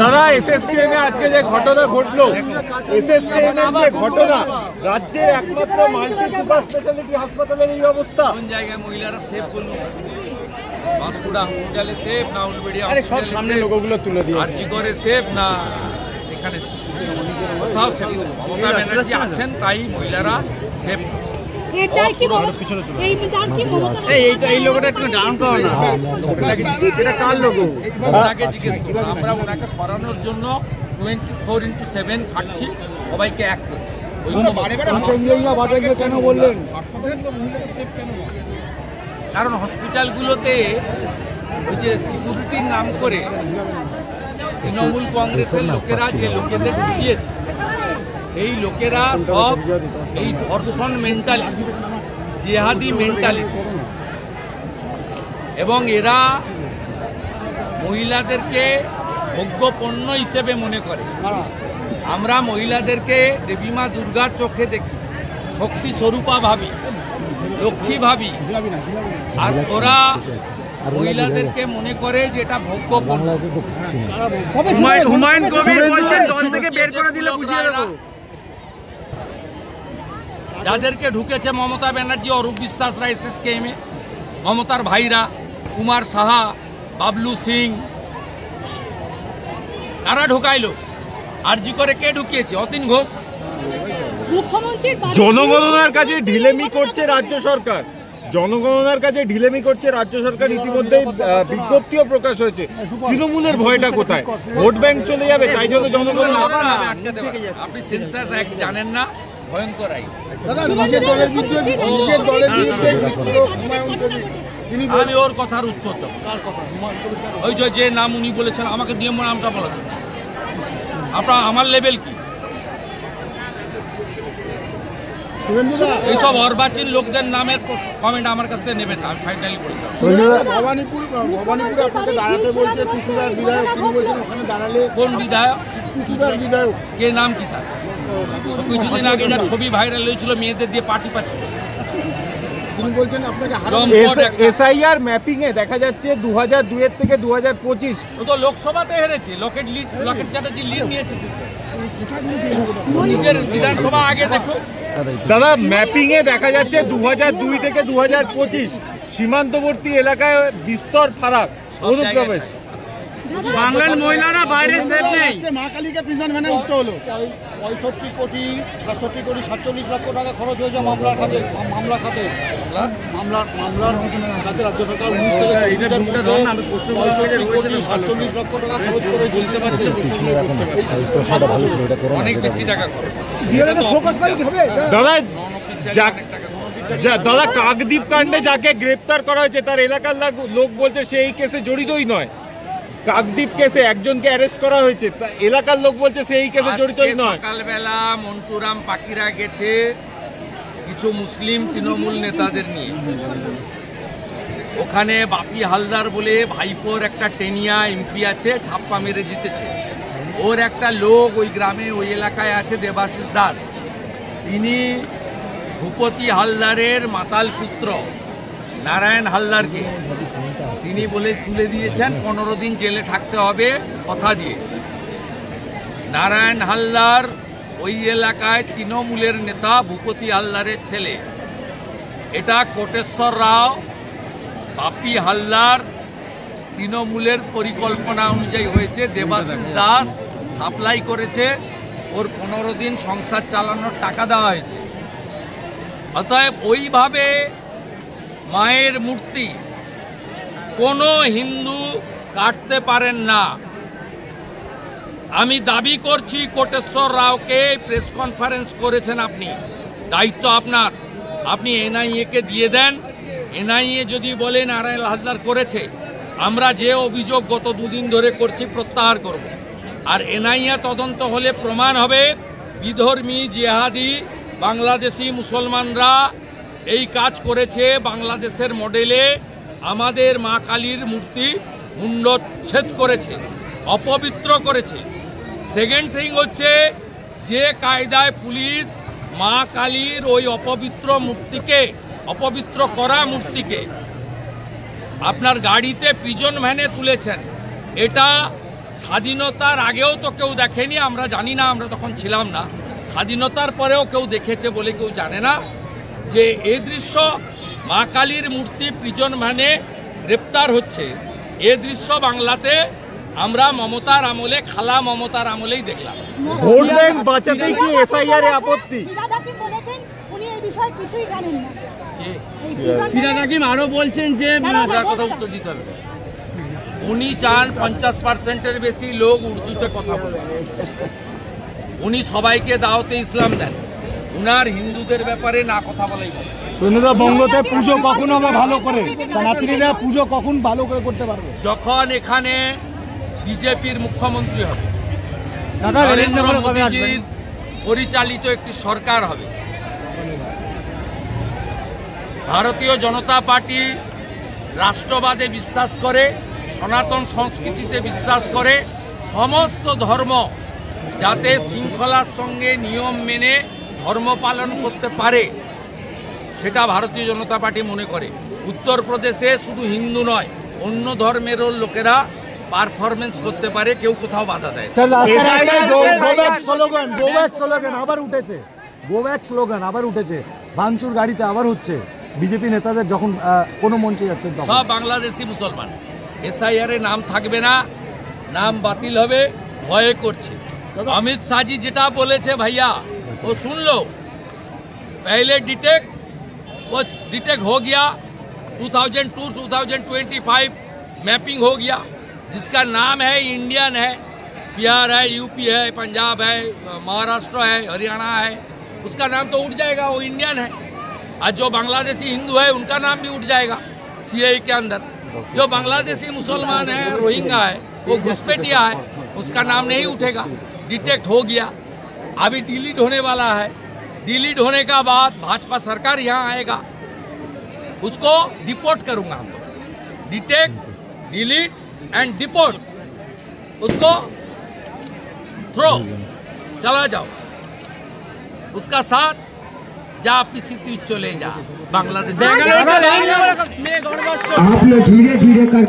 দাদা এসএসকেএমে আজকে যে ঘটনা ঘটলো, এসএসকেএমের যে ঘটনা, রাজ্যের একমাত্র মাল্টি সুপার স্পেশালিটি হাসপাতালের এই অবস্থা। কোন জায়গায় মহিলারা সেফ করলো? বাঁশকুড়া হসপিটালে সেফ না উলবেড়িয়া সামনে লোকগুলো তুলে দিয়ে আরজি করে সেফ না এখানে কোথাও সেফ? মমতা ব্যানার্জি আছেন তাই মহিলারা সেফ। আমরা ওনাকে সরানোর জন্য 24/7 খাটছি, সবাইকে এক করছি। কারণ হসপিটালগুলোতে ওই যে সিকিউরিটির নাম করে তৃণমূল কংগ্রেসের লোকেরা যে লোকেদের ঢুকিয়েছে, সেই লোকেরা সব এই ধর্ষণ মেন্টালিটি, জেহাদি মেন্টালিটি, এবং এরা মহিলাদেরকে ভোগ্য পণ্য হিসেবে মনে করে। আমরা মহিলাদেরকে দেবী মা দুর্গার চোখে দেখি, শক্তি স্বরূপা ভাবি, লক্ষ্মী ভাবি, আর ওরা মহিলাদেরকে মনে করে যে এটা ভোগ্য পণ্য। হুমায়ুন কবির বলছেন দল থেকে বের করে দিলে বুঝিয়ে দেবো। যাদেরকে ঢুকেছে মমতা ব্যানার্জি, অরূপ বিশ্বাসরা এসএসকেএমে, মমতার ভাইরা কুমার সাহা, বাবলু সিং, কারা ঢুকাইলো? আরজি করে কে ঢুকিয়েছে? অতীন ঘোষ। জনগণনার কাছে ঢিলেমি করছে রাজ্য সরকার, জনগণনার কাছে ঢিলেমি করছে রাজ্য সরকার। ইতিমধ্যে বিজ্ঞপ্তিও প্রকাশ হয়েছে। তৃণমূলের ভয়টা কোথায়? ভোট ব্যাংক চলে যাবে, তাই জন্য জনগণ আটকাতে পারে। আপনি সেন্সাস অ্যাক্ট জানেন না, ভয়ঙ্কর আইন। আমি ওর কথার উত্তর দেবো। ওই যে নাম উনি বলেছেন, আমাকে দিয়ে নামটা বলেছেন, আপনার আমার লেভেল কি? এইসব অর্বাচীন লোকদের নামের কমেন্ট আমার কাছ থেকে নেবেন না, আমি ফাইনালি বলে কোন বিধায়ক, কে নাম কি তার? কিছুদিন আগে যা ছবি ভাইরাল হয়েছিল মেয়েদের দিয়ে পার্টি পাচ্ছিল। এসআইআর ম্যাপিং এ দেখা যাচ্ছে 2002 থেকে 2025 তো লোকসভাতে হেরেছে। লকেট চ্যাটার্জি লিড নিয়েছে, নিজের বিধানসভা আগে দেখো। দাদা ম্যাপিং এ দেখা যাচ্ছে 2002 থেকে 2025 সীমান্তবর্তী এলাকায় বিস্তর ফারাক অনুপ্রবেশ। বাংলার মহিলারা বাইরে সেফ নেই। মা কালীকে প্রিজন ভ্যানে উঠতে হলো। 65 কোটি 67 কোটি 47 লক্ষ টাকা খরচ হয়েছে মামলার খাতে রাজ্য সরকার 19 থেকে এটা দুটো ধরুন আমি প্রশ্ন করেছি 47 লক্ষ টাকা খরচ করে বলতে পারছে অনেক বেশি টাকা খরচ। দাদা কাকদ্বীপ কাণ্ডে যাকে গ্রেপ্তার করা হয়েছে তার এলাকার লোক বলছে সে এই কেসে জড়িতই নয়। কাকদ্বীপ কেসে একজনকে অ্যারেস্ট করা হয়েছে, এলাকার লোক বলছে সেই কেসে জড়িতই নয়। সকালবেলা মন্টুরাম পাকিরা গেছে কিছু মুসলিম তৃণমূল নেতাদের নিয়ে, ওখানে বাপি হালদার বলে ভাইপোর একটা টেনিয়া এমপি আছে, ছাপ্পা মেরে জিতেছে। ওর একটা লোক ওই গ্রামে ওই এলাকায় আছে, দেবাশিস দাস, তিনি ভূপতি হালদারের মাতাল পুত্র নারায়ণ হালদারকে তিনি বলে তুলে দিয়েছেন 15 দিন জেলে থাকতে হবে কথা দিয়ে। নারায়ণ হালদার ওই এলাকায় তৃণমূলের নেতা ভূপতি হালদারের ছেলে। এটা কোটেশ্বর রাও, বাপি হালদার তৃণমূলের পরিকল্পনা অনুযায়ী হয়েছে। দেবাশিস দাস সাপ্লাই করেছে, ওর 15 দিন সংসার চালানোর টাকা দেওয়া হয়েছে। অতএব ওইভাবে মায়ের মূর্তি কোনো হিন্দু কাটতে পারেন না। আমি দাবি করছি কোটেশ্বর রাওকে প্রেস কনফারেন্স করেছেন আপনি, দায়িত্ব আপনার, আপনি এনআইএ-কে দিয়ে দেন। এনআইএ যদি বলে নারায়ণ হালদার করেছে, আমরা যে অভিযোগ গত 2 দিন ধরে করছি প্রত্যাহার করব। আর এনআইএ তদন্ত হলে প্রমাণ হবে বিধর্মী জেহাদি বাংলাদেশি মুসলমানরা এই কাজ করেছে, বাংলাদেশের মডেলে আমাদের মা কালীর মূর্তি মুণ্ডচ্ছেদ করেছে, অপবিত্র করেছে। সেকেন্ড থিং হচ্ছে যে কায়দায় পুলিশ মা কালীর ওই অপবিত্র মূর্তিকে অপবিত্র করা মূর্তিকে আপনার গাড়িতে প্রিজন ভ্যানে তুলেছেন, এটা স্বাধীনতার আগেও তো কেউ দেখেনি, আমরা জানি না, আমরা তখন ছিলাম না। স্বাধীনতার পরেও কেউ দেখেছে বলে কেউ জানে না যে এই দৃশ্য মা কালীর মূর্তি প্রিজন ভ্যানে গ্রেপ্তার হচ্ছে। এ দৃশ্য বাংলাতে আমরা মমতার আমলে, খালা মমতার আমলেই দেখলাম। ভোট ব্যাংক বাঁচাতেই কি এসআইআর এ আপত্তি? ফিরহাদ হাকিম আরো বলছেন যে ওনার কথা উত্তর দিতে হবে। উনি চান 50%-এর বেশি লোক উর্দুতে কথা বলে। উনি সবাইকে দাওয়াতে ইসলাম দেন, উনার হিন্দুদের ব্যাপারে না কথা বলাই ভালো। সোনুদা, বঙ্গতে পুজো কখন হবে ভালো করে? সনাতনীরা পুজো কখন ভালো করে করতে পারবে? যখন এখানে বিজেপির মুখ্যমন্ত্রী হবে, নরেন্দ্র মোদীজির পরিচালিত একটি সরকার হবে। ভারতীয় জনতা পার্টি রাষ্ট্রবাদে বিশ্বাস করে, সনাতন সংস্কৃতিতে বিশ্বাস করে, সমস্ত ধর্ম যাতে শৃঙ্খলার সঙ্গে নিয়ম মেনে ধর্ম পালন করতে পারে সেটা ভারতীয় জনতা পার্টি মনে করে। উত্তরপ্রদেশে শুধু হিন্দু নয়, অন্য ধর্মেরও লোকেরা পারফরমেন্স করতে পারে, কেউ কোথাও বাধা দেয়। স্যার, রাস্তায় স্লোগান আবার উঠেছে, গো ব্যাক স্লোগান আবার উঠেছে, ভাঙচুর গাড়িতে আবার হচ্ছে বিজেপি নেতাদের যখন কোনো মঞ্চে যাচ্ছেন। সব বাংলাদেশি মুসলমান। এসআইআর এ নাম থাকবে না, নাম বাতিল হবে, ভয়ে করছে। अमित शाह जी যেটা বলেছে भैया वो सुन लो, पहले वो डिटेक्ट हो गया, 2002-2025 मैपिंग हो गया, जिसका नाम है इंडियन है, बिहार है, यूपी है, पंजाब है, महाराष्ट्र है, हरियाणा है, उसका नाम तो उठ जाएगा, वो इंडियन है। आज जो बांग्लादेशी हिंदू है उनका नाम भी उठ जाएगा सीएए के अंदर। जो बांग्लादेशी मुसलमान है, रोहिंग्या है, वो घुसपैठिया है, उसका नाम नहीं उठेगा। डिटेक्ट हो गया, अभी डिलीट होने वाला है। डिलीट होने का बाद भाजपा सरकार यहाँ आएगा, उसको डिपोर्ट करूंगा हम लोग। डिटेक्ट, डिलीट एंड डिपोर्ट, उसको थ्रो, चला जाओ, उसका साथ जा पीसी तू चले जा बांग्लादेश। आप लोग धीरे धीरे कर